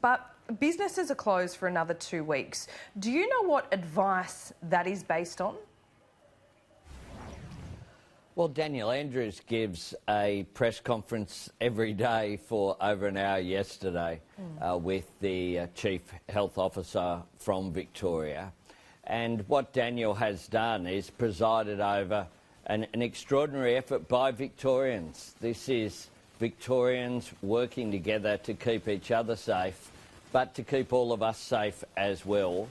but businesses are closed for another 2 weeks. Do you know what advice that is based on? Well, Daniel Andrews gives a press conference every day for over an hour yesterday with the Chief Health Officer from Victoria. And what Daniel has done is presided over an extraordinary effort by Victorians. This is Victorians working together to keep each other safe, but to keep all of us safe as well.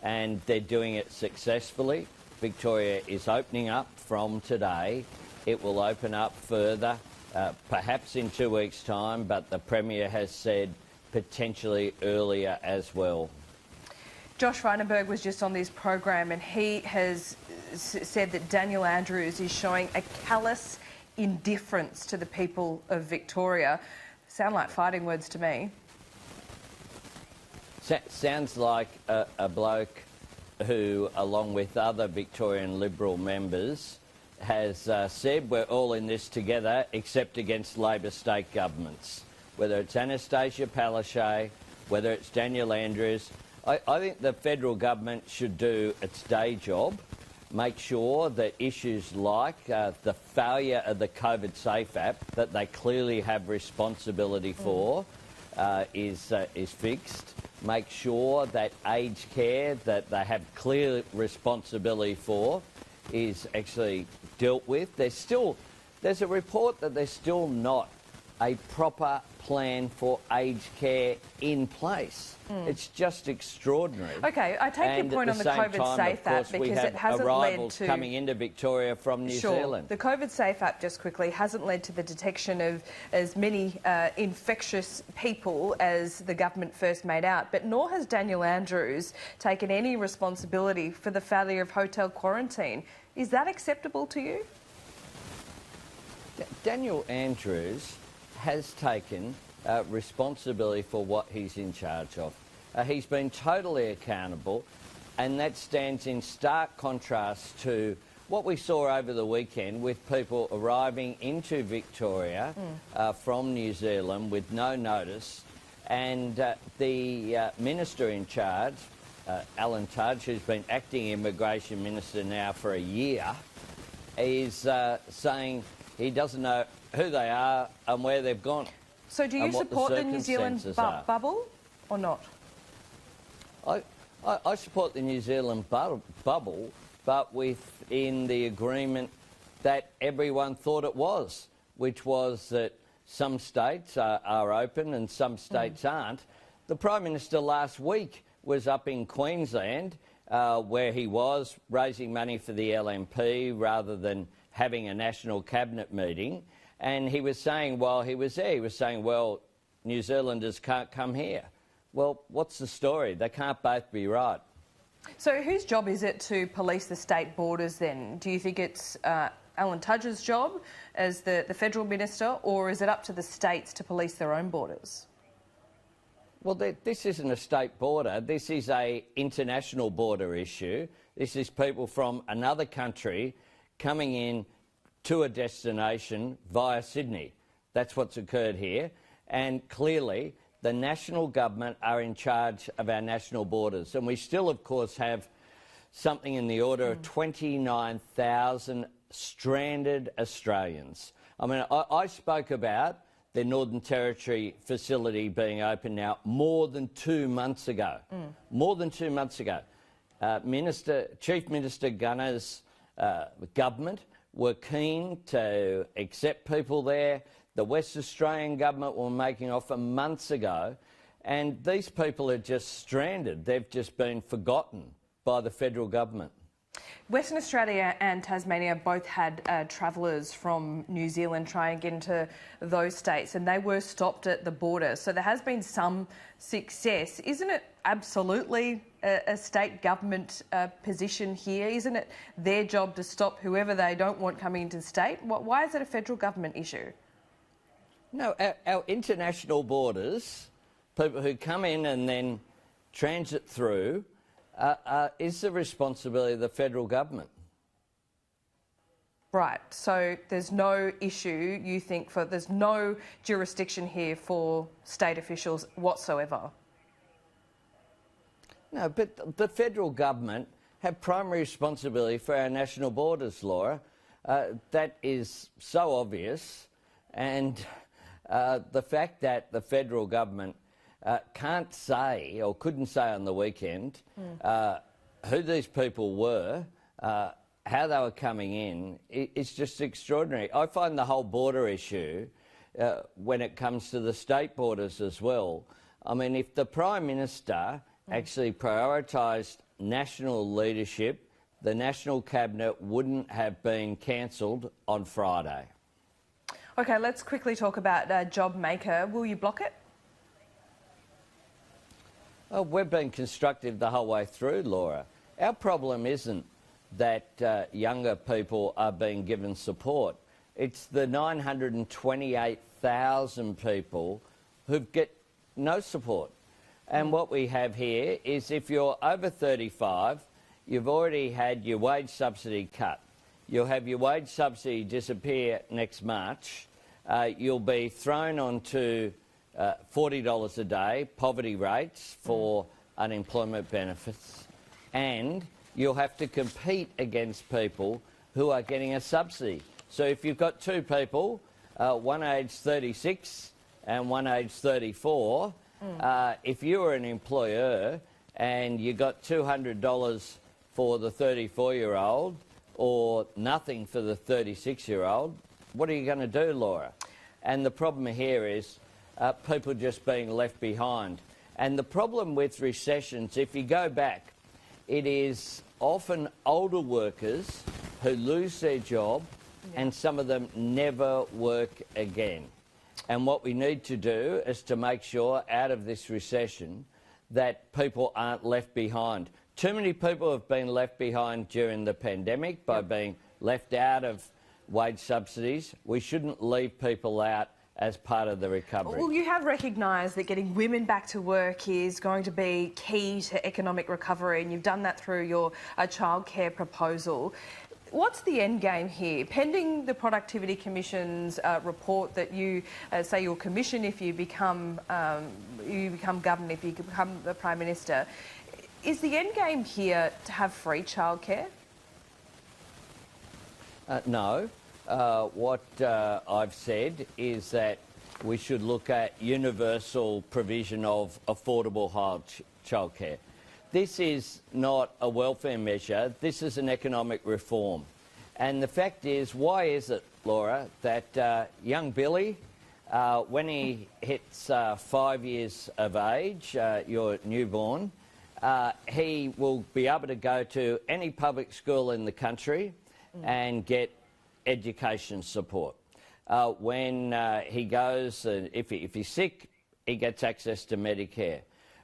And they're doing it successfully. Victoria is opening up from today. It will open up further, perhaps in 2 weeks' time, but the Premier has said potentially earlier as well. Josh Frydenberg was just on this program and he has said that Daniel Andrews is showing a callous indifference to the people of Victoria. Sound like fighting words to me. Sounds like a bloke who, along with other Victorian Liberal members, has said we're all in this together except against Labor state governments. Whether it's Anastasia Palaszczuk, whether it's Daniel Andrews, I think the federal government should do its day job, make sure that issues like the failure of the COVID Safe app that they clearly have responsibility for is fixed. Make sure that aged care that they have clear responsibility for is actually dealt with. There's a report that there's still not a proper plan for aged care in place. It's just extraordinary. Okay, I take your point on the COVID Safe app because it hasn't led to coming into Victoria from New Zealand. The COVID Safe app, just quickly, hasn't led to the detection of as many infectious people as the government first made out, but nor has Daniel Andrews taken any responsibility for the failure of hotel quarantine. Is that acceptable to you? Daniel Andrews has taken responsibility for what he's in charge of. He's been totally accountable, and that stands in stark contrast to what we saw over the weekend with people arriving into Victoria from New Zealand with no notice, and the Minister in charge, Alan Tudge, who's been acting Immigration Minister now for a year, is saying he doesn't know who they are and where they've gone. So do you support the New Zealand bubble or not? I support the New Zealand bubble, but within the agreement that everyone thought it was, which was that some states are open and some states aren't. The Prime Minister last week was up in Queensland where he was raising money for the LNP rather than having a national cabinet meeting, and he was saying while he was there, well, New Zealanders can't come here. Well, what's the story? They can't both be right. So whose job is it to police the state borders then? Do you think it's Alan Tudge's job as the federal minister, or is it up to the states to police their own borders? Well, this isn't a state border. This is an international border issue. This is people from another country coming in to a destination via Sydney. That's what's occurred here. And clearly, the national government are in charge of our national borders. And we still, of course, have something in the order of 29,000 stranded Australians. I mean, I spoke about the Northern Territory facility being open now more than 2 months ago. More than 2 months ago. Chief Minister Gunner's government were keen to accept people there. The West Australian government were making offer months ago, and these people are just stranded. They've just been forgotten by the federal government. Western Australia and Tasmania both had travellers from New Zealand try and get into those states, and they were stopped at the border. So there has been some success. Isn't it absolutely a state government position here? Isn't it their job to stop whoever they don't want coming into the state? Why is it a federal government issue? No, our international borders, people who come in and then transit through, is the responsibility of the federal government. Right, so there's no issue, you think, there's no jurisdiction here for state officials whatsoever? No, but the federal government have primary responsibility for our national borders, Laura. That is so obvious, and the fact that the federal government can't say, or couldn't say on the weekend, who these people were, how they were coming in, it's just extraordinary. I find the whole border issue, when it comes to the state borders as well, I mean, if the Prime Minister actually prioritised national leadership, the National Cabinet wouldn't have been cancelled on Friday. OK, let's quickly talk about JobMaker. Will you block it? Oh, we've been constructive the whole way through, Laura. Our problem isn't that younger people are being given support. It's the 928,000 people who get no support. And what we have here is if you're over 35, you've already had your wage subsidy cut. You'll have your wage subsidy disappear next March. You'll be thrown onto $40 a day poverty rates for unemployment benefits, and you'll have to compete against people who are getting a subsidy. So if you've got two people, one aged 36 and one aged 34, if you were an employer and you got $200 for the 34-year-old or nothing for the 36-year-old, what are you going to do, Laura? And the problem here is people just being left behind. And the problem with recessions, if you go back, it is often older workers who lose their job and some of them never work again. And what we need to do is to make sure out of this recession that people aren't left behind. Too many people have been left behind during the pandemic by being left out of wage subsidies. We shouldn't leave people out as part of the recovery. Well, you have recognised that getting women back to work is going to be key to economic recovery, and you've done that through your childcare proposal. What's the end game here? Pending the Productivity Commission's report that you say you'll commission if you become governor, if you become the Prime Minister, is the end game here to have free childcare? No. What I've said is that we should look at universal provision of affordable childcare. This is not a welfare measure, this is an economic reform. And the fact is, why is it, Laura, that young Billy, when he hits 5 years of age, your newborn, he will be able to go to any public school in the country and get education support. When he goes, if he's sick, he gets access to Medicare.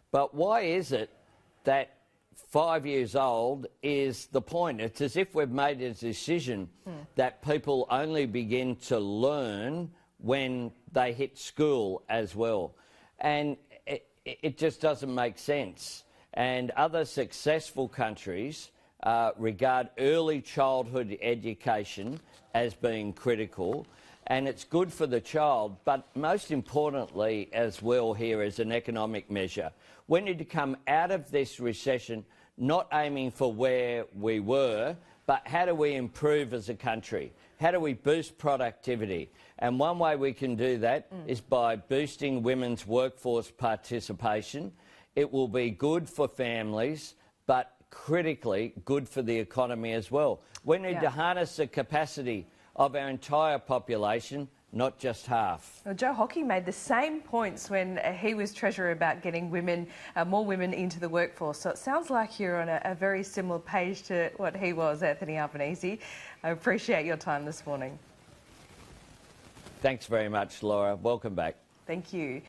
But why is it that 5 years old is the point? It's as if we've made a decision that people only begin to learn when they hit school as well. And it just doesn't make sense. And other successful countries regard early childhood education as being critical, and it's good for the child, but most importantly as well here as an economic measure. We need to come out of this recession not aiming for where we were, but how do we improve as a country? How do we boost productivity? And one way we can do that is by boosting women's workforce participation. It will be good for families, but critically good for the economy as well. We need to harness the capacity of our entire population, not just half. Well, Joe Hockey made the same points when he was Treasurer about getting women, more women into the workforce. So it sounds like you're on a very similar page to what he was, Anthony Albanese. I appreciate your time this morning. Thanks very much, Laura. Welcome back. Thank you.